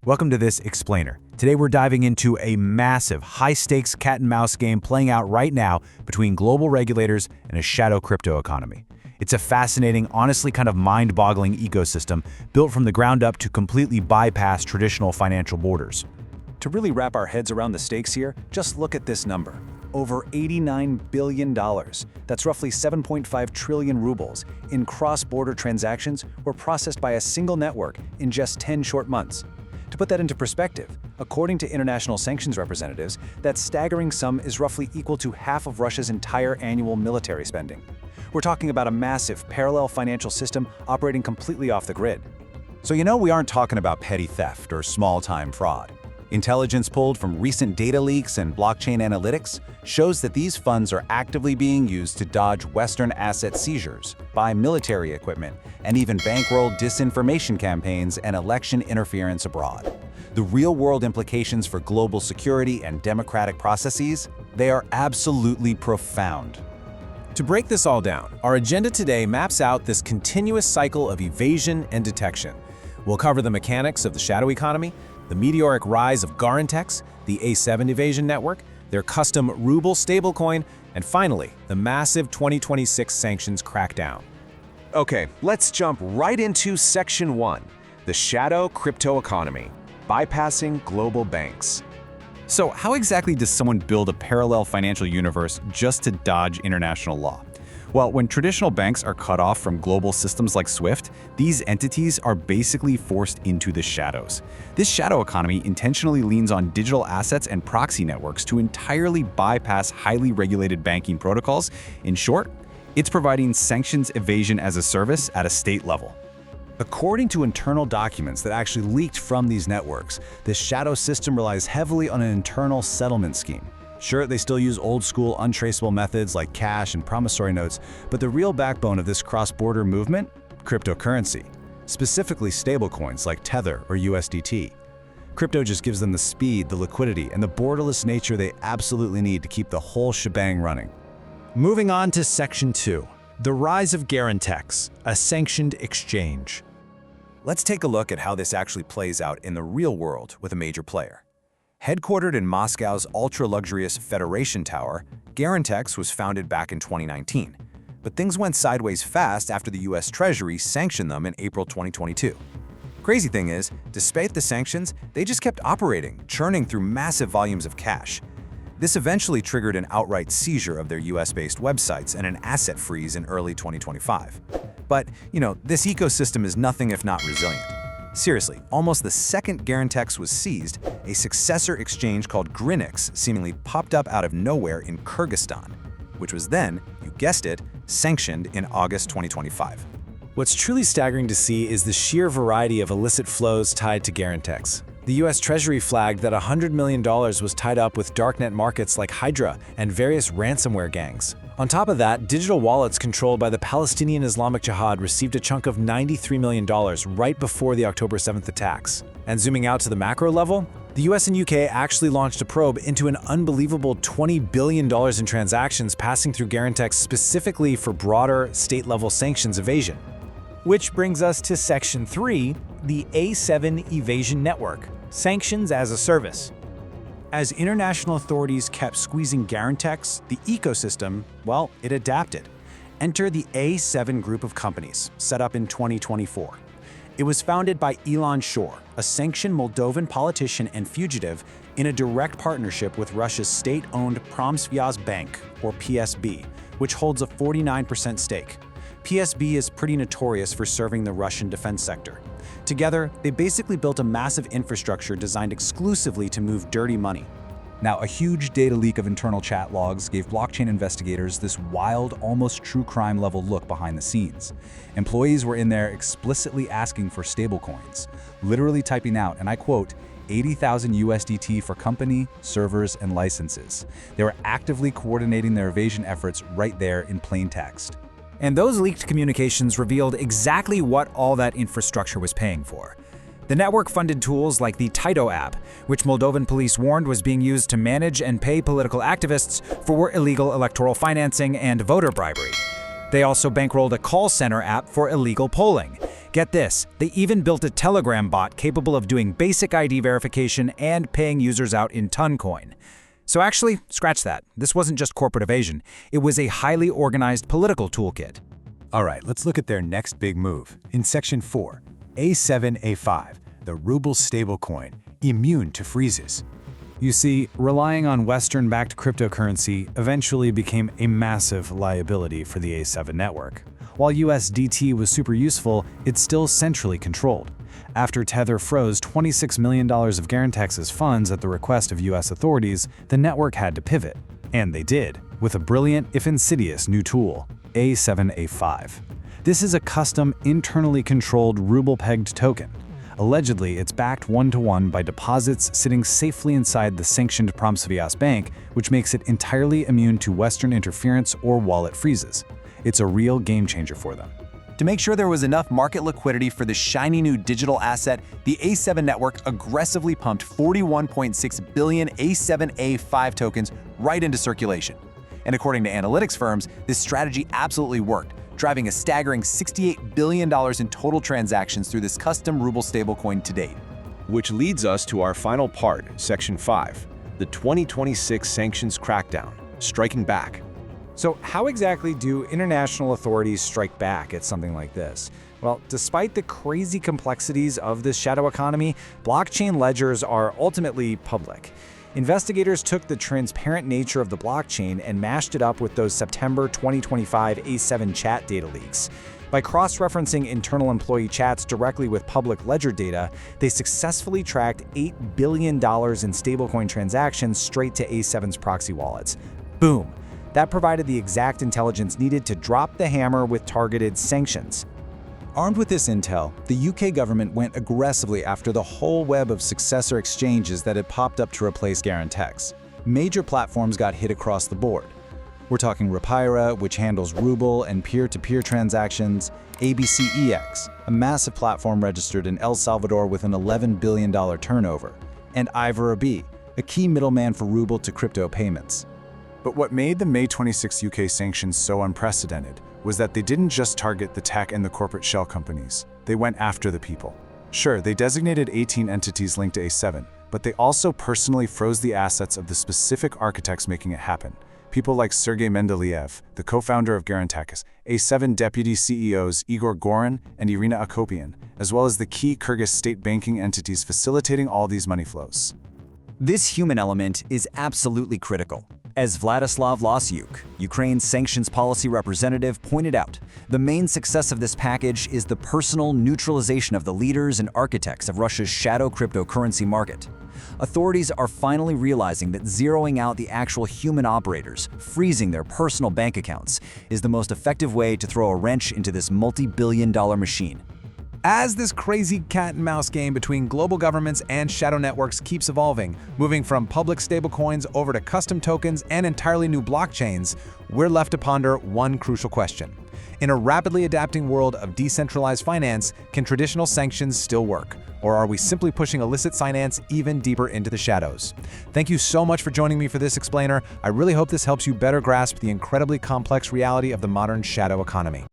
Welcome to this explainer. Today we're diving into a massive, high-stakes cat-and-mouse game playing out right now between global regulators and a shadow crypto economy. It's a fascinating, honestly kind of mind-boggling ecosystem built from the ground up to completely bypass traditional financial borders. To really wrap our heads around the stakes here, just look at this number. Over $89 billion. That's roughly 7.5 trillion rubles in cross-border transactions were processed by a single network in just 10 short months. To put that into perspective, according to international sanctions representatives, that staggering sum is roughly equal to half of Russia's entire annual military spending. We're talking about a massive, parallel financial system operating completely off the grid. So we aren't talking about petty theft or small-time fraud. Intelligence pulled from recent data leaks and blockchain analytics shows that these funds are actively being used to dodge Western asset seizures, buy military equipment, and even bankroll disinformation campaigns and election interference abroad. The real-world implications for global security and democratic processes, they are absolutely profound. To break this all down, our agenda today maps out this continuous cycle of evasion and detection. We'll cover the mechanics of the shadow economy, the meteoric rise of Garantex, the A7 evasion network, their custom ruble stablecoin, and finally, the massive 2026 sanctions crackdown. Okay, let's jump right into Section 1, the shadow crypto economy, bypassing global banks. So how exactly does someone build a parallel financial universe just to dodge international law? Well, when traditional banks are cut off from global systems like SWIFT, these entities are basically forced into the shadows. This shadow economy intentionally leans on digital assets and proxy networks to entirely bypass highly regulated banking protocols. In short, it's providing sanctions evasion as a service at a state level. According to internal documents that actually leaked from these networks, this shadow system relies heavily on an internal settlement scheme. Sure, they still use old-school, untraceable methods like cash and promissory notes, but the real backbone of this cross-border movement? Cryptocurrency. Specifically stablecoins like Tether or USDT. Crypto just gives them the speed, the liquidity, and the borderless nature they absolutely need to keep the whole shebang running. Moving on to Section 2, the rise of Garantex, a sanctioned exchange. Let's take a look at how this actually plays out in the real world with a major player. Headquartered in Moscow's ultra-luxurious Federation Tower, Garantex was founded back in 2019. But things went sideways fast after the US Treasury sanctioned them in April 2022. Crazy thing is, despite the sanctions, they just kept operating, churning through massive volumes of cash. This eventually triggered an outright seizure of their US-based websites and an asset freeze in early 2025. But, this ecosystem is nothing if not resilient. Seriously, almost the second Garantex was seized, a successor exchange called Grinex seemingly popped up out of nowhere in Kyrgyzstan, which was then, you guessed it, sanctioned in August 2025. What's truly staggering to see is the sheer variety of illicit flows tied to Garantex. The US Treasury flagged that $100 million was tied up with darknet markets like Hydra and various ransomware gangs. On top of that, digital wallets controlled by the Palestinian Islamic Jihad received a chunk of $93 million right before the October 7th attacks. And zooming out to the macro level, the US and UK actually launched a probe into an unbelievable $20 billion in transactions passing through Garantex specifically for broader state-level sanctions evasion. Which brings us to Section 3, the A7 evasion network, sanctions as a service. As international authorities kept squeezing Garantex, the ecosystem, it adapted. Enter the A7 group of companies, set up in 2024. It was founded by Elon Shore, a sanctioned Moldovan politician and fugitive, in a direct partnership with Russia's state-owned Bank, or PSB, which holds a 49% stake. PSB is pretty notorious for serving the Russian defense sector. Together, they basically built a massive infrastructure designed exclusively to move dirty money. Now, a huge data leak of internal chat logs gave blockchain investigators this wild, almost true crime level look behind the scenes. Employees were in there explicitly asking for stablecoins, literally typing out, and I quote, 80,000 USDT for company, servers, and licenses. They were actively coordinating their evasion efforts right there in plain text. And those leaked communications revealed exactly what all that infrastructure was paying for. The network funded tools like the Tito app, which Moldovan police warned was being used to manage and pay political activists for illegal electoral financing and voter bribery. They also bankrolled a call center app for illegal polling, Get this, they even built a Telegram bot capable of doing basic ID verification and paying users out in Toncoin. So actually, scratch that. This wasn't just corporate evasion. It was a highly organized political toolkit. All right, let's look at their next big move. In Section 4, A7A5, the ruble stablecoin, immune to freezes. You see, relying on Western-backed cryptocurrency eventually became a massive liability for the A7 network. While USDT was super useful, it's still centrally controlled. After Tether froze $26 million of Garantex's funds at the request of US authorities, the network had to pivot. And they did, with a brilliant, if insidious, new tool, A7A5. This is a custom, internally controlled ruble-pegged token. Allegedly, it's backed one-to-one by deposits sitting safely inside the sanctioned Pramsvias bank, which makes it entirely immune to Western interference or wallet freezes. It's a real game-changer for them. To make sure there was enough market liquidity for the shiny new digital asset, the A7 network aggressively pumped 41.6 billion A7A5 tokens right into circulation. And according to analytics firms, this strategy absolutely worked, driving a staggering $68 billion in total transactions through this custom ruble stablecoin to date. Which leads us to our final part, Section 5, the 2026 sanctions crackdown, striking back. So how exactly do international authorities strike back at something like this? Well, despite the crazy complexities of this shadow economy, blockchain ledgers are ultimately public. Investigators took the transparent nature of the blockchain and mashed it up with those September 2025 A7 chat data leaks. By cross-referencing internal employee chats directly with public ledger data, they successfully tracked $8 billion in stablecoin transactions straight to A7's proxy wallets. Boom! That provided the exact intelligence needed to drop the hammer with targeted sanctions. Armed with this intel, the UK government went aggressively after the whole web of successor exchanges that had popped up to replace Garantex. Major platforms got hit across the board. We're talking Rapira, which handles ruble and peer-to-peer transactions, ABCEX, a massive platform registered in El Salvador with an $11 billion turnover, and Ivora, a key middleman for ruble to crypto payments. But what made the May 26 UK sanctions so unprecedented was that they didn't just target the tech and the corporate shell companies. They went after the people. Sure, they designated 18 entities linked to A7, but they also personally froze the assets of the specific architects making it happen. People like Sergey Mendeleev, the co-founder of Garantex, A7 deputy CEOs Igor Gorin and Irina Akopian, as well as the key Kyrgyz state banking entities facilitating all these money flows. This human element is absolutely critical. As Vladislav Losyuk, Ukraine's sanctions policy representative, pointed out, the main success of this package is the personal neutralization of the leaders and architects of Russia's shadow cryptocurrency market. Authorities are finally realizing that zeroing out the actual human operators, freezing their personal bank accounts, is the most effective way to throw a wrench into this multi-billion-dollar machine. As this crazy cat-and-mouse game between global governments and shadow networks keeps evolving, moving from public stablecoins over to custom tokens and entirely new blockchains, we're left to ponder one crucial question. In a rapidly adapting world of decentralized finance, can traditional sanctions still work? Or are we simply pushing illicit finance even deeper into the shadows? Thank you so much for joining me for this explainer. I really hope this helps you better grasp the incredibly complex reality of the modern shadow economy.